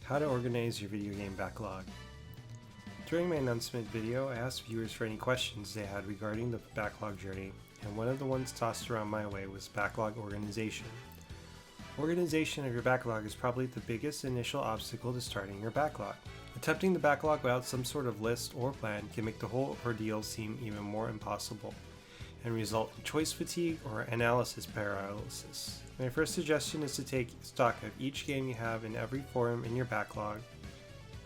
How to organize your video game backlog. During my announcement video, I asked viewers for any questions they had regarding the backlog journey, and one of the ones tossed around my way was backlog organization. Organization of your backlog is probably the biggest initial obstacle to starting your backlog. Attempting the backlog without some sort of list or plan can make the whole ordeal seem even more impossible, and result in choice fatigue or analysis paralysis. My first suggestion is to take stock of each game you have in every forum in your backlog.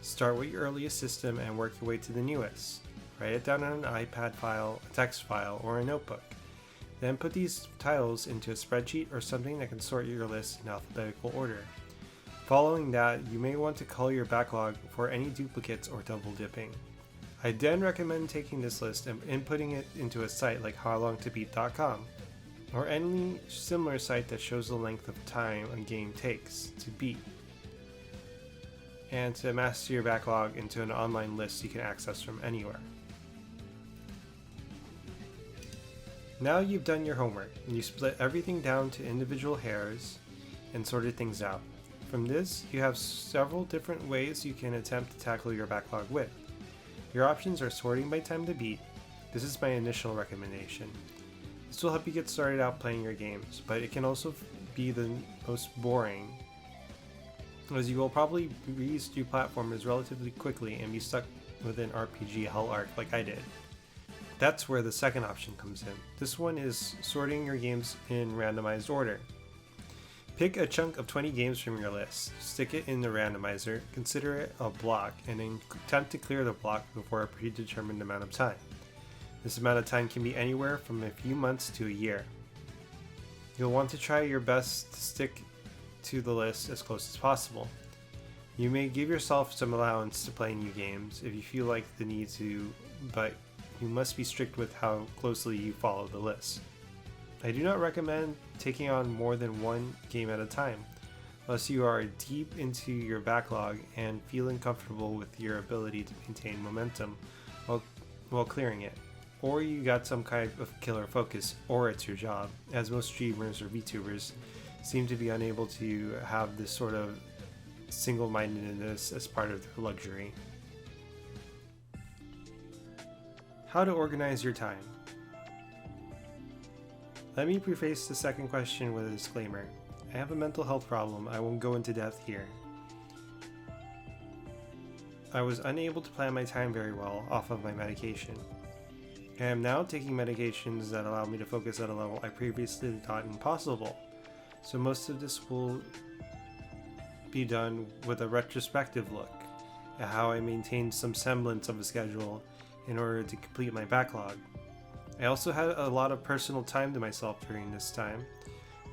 Start with your earliest system and work your way to the newest. Write it down on an iPad file, a text file, or a notebook. Then put these titles into a spreadsheet or something that can sort your list in alphabetical order. Following that, you may want to color your backlog for any duplicates or double dipping. I then recommend taking this list and inputting it into a site like howlongtobeat.com or any similar site that shows the length of time a game takes to beat, and to master your backlog into an online list you can access from anywhere. Now you've done your homework and you split everything down to individual hairs and sorted things out. From this, you have several different ways you can attempt to tackle your backlog with. Your options are sorting by time to beat. This is my initial recommendation. This will help you get started out playing your games, but it can also be the most boring, as you will probably breeze through platformers relatively quickly and be stuck with an RPG hell arc like I did. That's where the second option comes in. This one is sorting your games in randomized order. Pick a chunk of 20 games from your list, stick it in the randomizer, consider it a block, and then attempt to clear the block before a predetermined amount of time. This amount of time can be anywhere from a few months to a year. You'll want to try your best to stick to the list as close as possible. You may give yourself some allowance to play new games if you feel like the need to, but you must be strict with how closely you follow the list. I do not recommend taking on more than one game at a time, unless you are deep into your backlog and feeling comfortable with your ability to maintain momentum while clearing it. Or you got some kind of killer focus, or it's your job, as most streamers or VTubers seem to be unable to have this sort of single-mindedness as part of their luxury. How to organize your time. Let me preface the second question with a disclaimer. I have a mental health problem. I won't go into depth here. I was unable to plan my time very well off of my medication. I am now taking medications that allow me to focus at a level I previously thought impossible, so most of this will be done with a retrospective look at how I maintained some semblance of a schedule in order to complete my backlog. I also had a lot of personal time to myself during this time,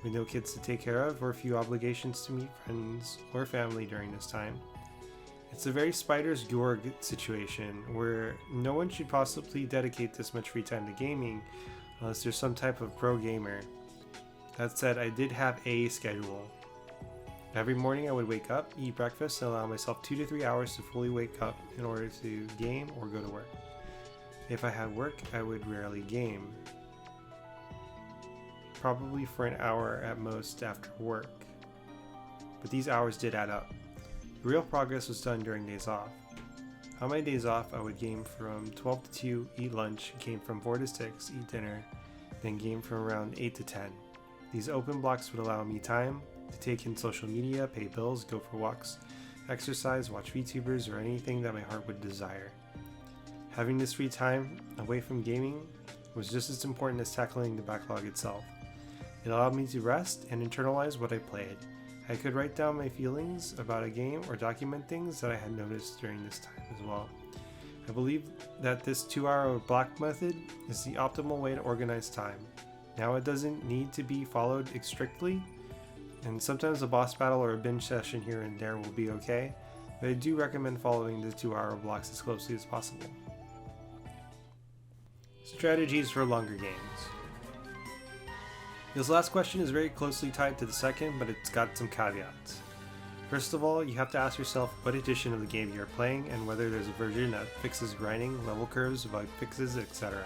with no kids to take care of or few obligations to meet friends or family during this time. It's a very Spider's Jorg situation where no one should possibly dedicate this much free time to gaming unless there's some type of pro gamer. That said, I did have a schedule. Every morning I would wake up, eat breakfast, and allow myself 2 to 3 hours to fully wake up in order to game or go to work. If I had work, I would rarely game. Probably for an hour at most after work. But these hours did add up. The real progress was done during days off. On my days off, I would game from 12 to 2, eat lunch, game from 4 to 6, eat dinner, then game from around 8 to 10. These open blocks would allow me time to take in social media, pay bills, go for walks, exercise, watch VTubers, or anything that my heart would desire. Having this free time away from gaming was just as important as tackling the backlog itself. It allowed me to rest and internalize what I played. I could write down my feelings about a game or document things that I had noticed during this time as well. I believe that this 2-hour block method is the optimal way to organize time. Now it doesn't need to be followed strictly, and sometimes a boss battle or a binge session here and there will be okay, but I do recommend following the 2-hour blocks as closely as possible. Strategies for longer games. This last question is very closely tied to the second, but it's got some caveats. First of all, you have to ask yourself what edition of the game you're playing and whether there's a version that fixes grinding, level curves, bug fixes, etc.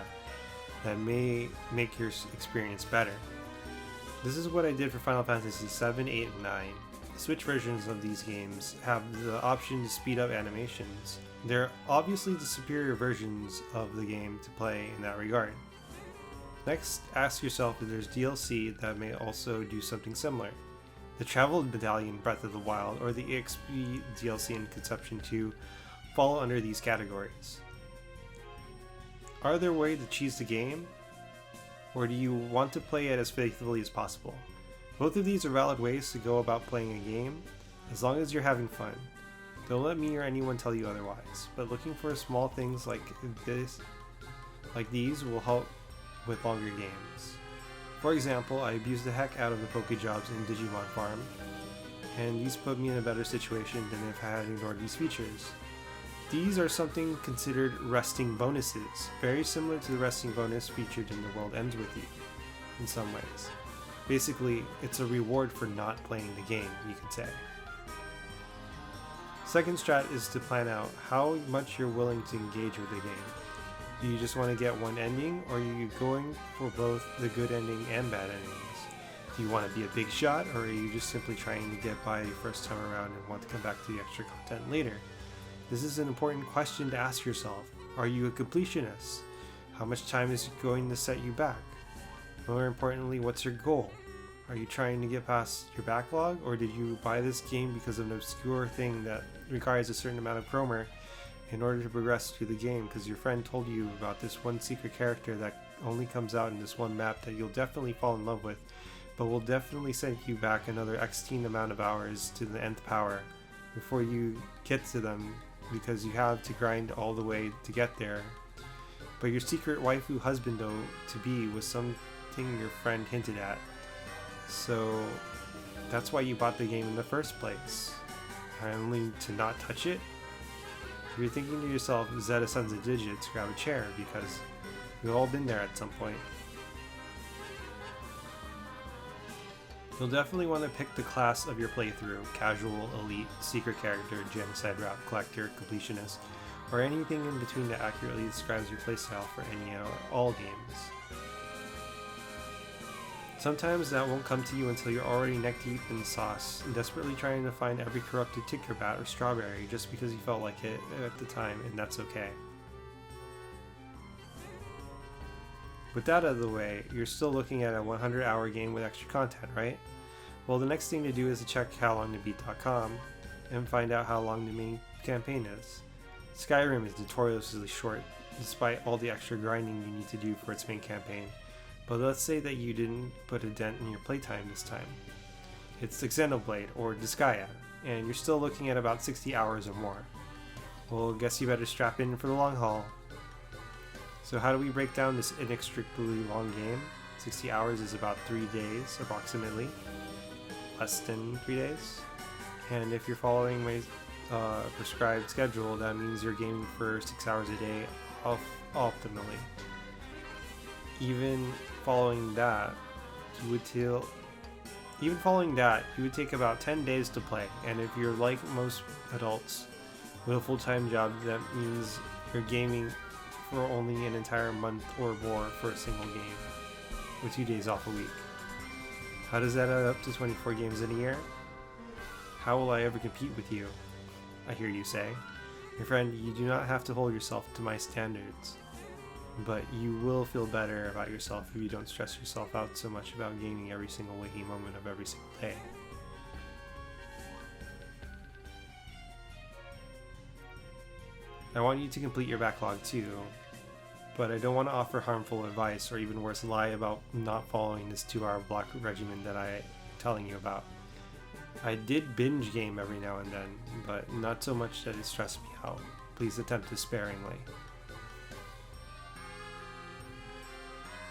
that may make your experience better. This is what I did for Final Fantasy 7, 8, and 9. Switch versions of these games have the option to speed up animations. They're obviously the superior versions of the game to play in that regard. Next, ask yourself if there's DLC that may also do something similar. The Travel Medallion Breath of the Wild or the EXP DLC in Conception 2 fall under these categories. Are there ways to cheese the game? Or do you want to play it as faithfully as possible? Both of these are valid ways to go about playing a game, as long as you're having fun. Don't let me or anyone tell you otherwise, but looking for small things like these will help with longer games. For example, I abused the heck out of the Pokejobs in Digimon Farm, and these put me in a better situation than if I had ignored these features. These are something considered resting bonuses, very similar to the resting bonus featured in The World Ends With You, in some ways. Basically, it's a reward for not playing the game, you could say. Second strat is to plan out how much you're willing to engage with the game. Do you just want to get one ending, or are you going for both the good ending and bad endings? Do you want to be a big shot, or are you just simply trying to get by the first time around and want to come back to the extra content later? This is an important question to ask yourself. Are you a completionist? How much time is going to set you back? More importantly, what's your goal? Are you trying to get past your backlog, or did you buy this game because of an obscure thing that requires a certain amount of chroma in order to progress through the game because your friend told you about this one secret character that only comes out in this one map that you'll definitely fall in love with, but will definitely send you back another X-teen amount of hours to the nth power before you get to them because you have to grind all the way to get there. But your secret waifu husbando to be was something your friend hinted at. So that's why you bought the game in the first place. Only to not touch it? You're thinking to yourself, Zeta Sons of Digits, grab a chair, because we've all been there at some point. You'll definitely want to pick the class of your playthrough: casual, elite, secret character, genocide route, collector, completionist, or anything in between that accurately describes your playstyle for any or all games. Sometimes that won't come to you until you're already neck deep in the sauce, desperately trying to find every corrupted Tinkerbat or Strawberry just because you felt like it at the time, and that's okay. With that out of the way, you're still looking at a 100-hour game with extra content, right? Well, the next thing to do is to check howlongtobeat.com and find out how long the main campaign is. Skyrim is notoriously short, despite all the extra grinding you need to do for its main campaign. But let's say that you didn't put a dent in your playtime this time. It's the Xenoblade, or Disgaea, and you're still looking at about 60 hours or more. Well, guess you better strap in for the long haul. So how do we break down this inextricably long game? 60 hours is about 3 days, approximately. Less than 3 days. And if you're following my prescribed schedule, that means you're gaming for 6 hours a day optimally. Even following that, you would take about 10 days to play, and if you're like most adults with a full-time job, that means you're gaming for only an entire month or more for a single game, with 2 days off a week. How does that add up to 24 games in a year? How will I ever compete with you? I hear you say. My friend, you do not have to hold yourself to my standards. But you will feel better about yourself if you don't stress yourself out so much about gaming every single waking moment of every single day. I want you to complete your backlog too, but I don't want to offer harmful advice or even worse, lie about not following this 2-hour block regimen that I'm telling you about. I did binge game every now and then, but not so much that it stressed me out. Please attempt this sparingly.